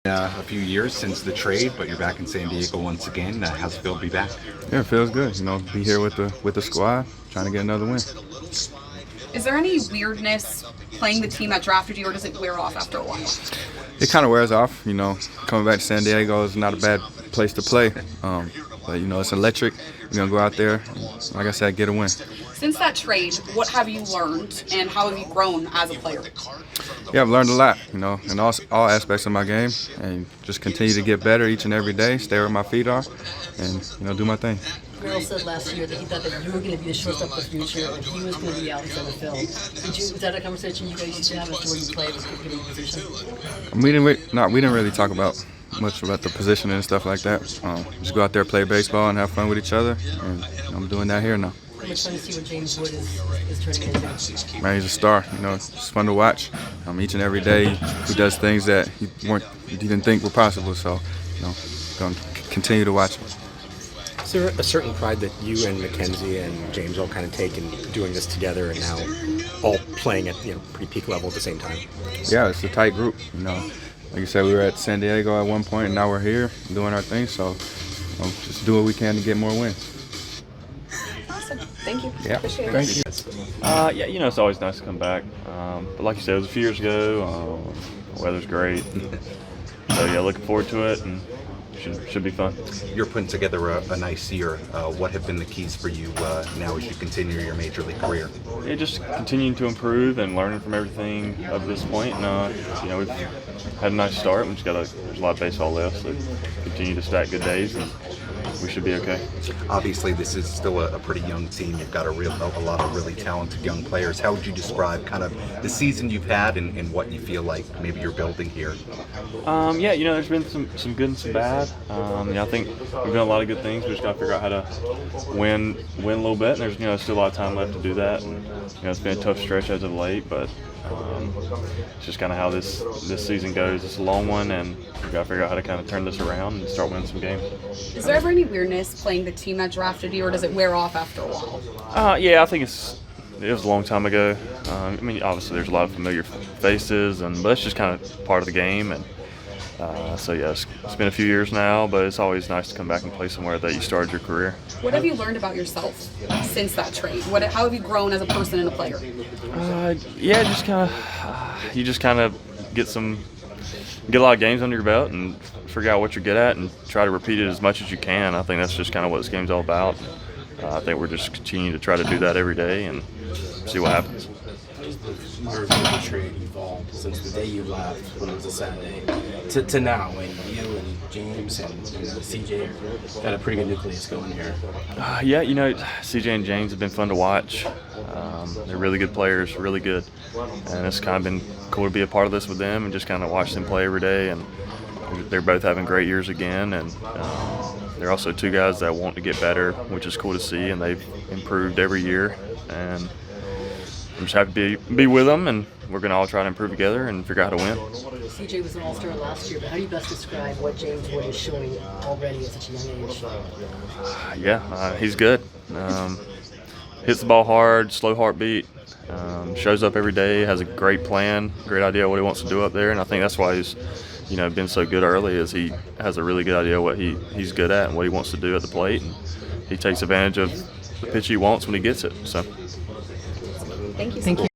A few years since the trade, but you're back in San Diego once again. How's it feel to be back? Yeah, it feels good. Be here with the squad, trying to get another win. Is there any weirdness playing the team that drafted you, or does it wear off after a while? It kind of wears off. Coming back to San Diego is not a bad place to play. But it's electric. We're gonna go out there, and, like I said, get a win. Since that trade, what have you learned, and how have you grown as a player? Yeah, I've learned a lot, in all aspects of my game, and just continue to get better each and every day, stay where my feet are, and, do my thing. Girl said last year that he thought that you were going to be the shortstop of the future and he was going to be out in center field. Was that a conversation you guys used to have as to where you play was going to be position? We didn't really talk about much about the position and stuff like that. Just go out there, play baseball, and have fun with each other, and I'm doing that here now. How much fun to see what James Wood is turning into? Man, he's a star. It's fun to watch. Each and every day, he does things that he didn't think were possible. So, going to continue to watch him. Is there a certain pride that you and Mackenzie and James all kind of take in doing this together and now all playing at pretty peak level at the same time? Yeah, it's a tight group. Like you said, we were at San Diego at one point, and now we're here doing our thing. So, just do what we can to get more wins. Awesome. Thank you. Yeah. Appreciate it. Thank you. Yeah, it's always nice to come back. But like you said, it was a few years ago. The weather's great. So yeah, looking forward to it, and should be fun. You're putting together a nice year. What have been the keys for you now as you continue your major league career? Yeah, just continuing to improve and learning from everything up to this point. And we've had a nice start. There's a lot of baseball left, so continue to stack good days, and we should be okay. Obviously, this is still a pretty young team. You've got a lot of really talented young players. How would you describe kind of the season you've had and what you feel like maybe you're building here? There's been some good and some bad. I think we've done a lot of good things. We just got to figure out how to win a little bit. And there's still a lot of time left to do that. And it's been a tough stretch as of late, but it's just kind of how this season goes. It's a long one, and we've got to figure out how to kind of turn this around and start winning some games. Is there ever any weirdness playing the team that drafted you, or does it wear off after a while? Yeah, I think it was a long time ago. Obviously there's a lot of familiar faces, but that's just kind of part of the game. And so yeah, it's been a few years now, but it's always nice to come back and play somewhere that you started your career. What have you learned about yourself since that trade? How have you grown as a person and a player? You just kind of get a lot of games under your belt and figure out what you're good at and try to repeat it as much as you can. I think that's just kind of what this game's all about. I think we're just continuing to try to do that every day and see what happens. Your trade evolved since the day you left, when it was a Saturday, to now, when you and James and CJ got a pretty good nucleus going here. CJ and James have been fun to watch. They're really good players, really good, and it's kind of been cool to be a part of this with them and just kind of watch them play every day. And they're both having great years again, and they're also two guys that want to get better, which is cool to see, and they've improved every year. And I'm just happy to be with them, and we're going to all try to improve together and figure out how to win. CJ was an all-star last year, but how do you best describe what James Wood is showing already at such a young age? He's good. Hits the ball hard, slow heartbeat, shows up every day, has a great plan, great idea what he wants to do up there, and I think that's why he's been so good early, is he has a really good idea what he's good at and what he wants to do at the plate, and he takes advantage of the pitch he wants when he gets it. So. Thank you.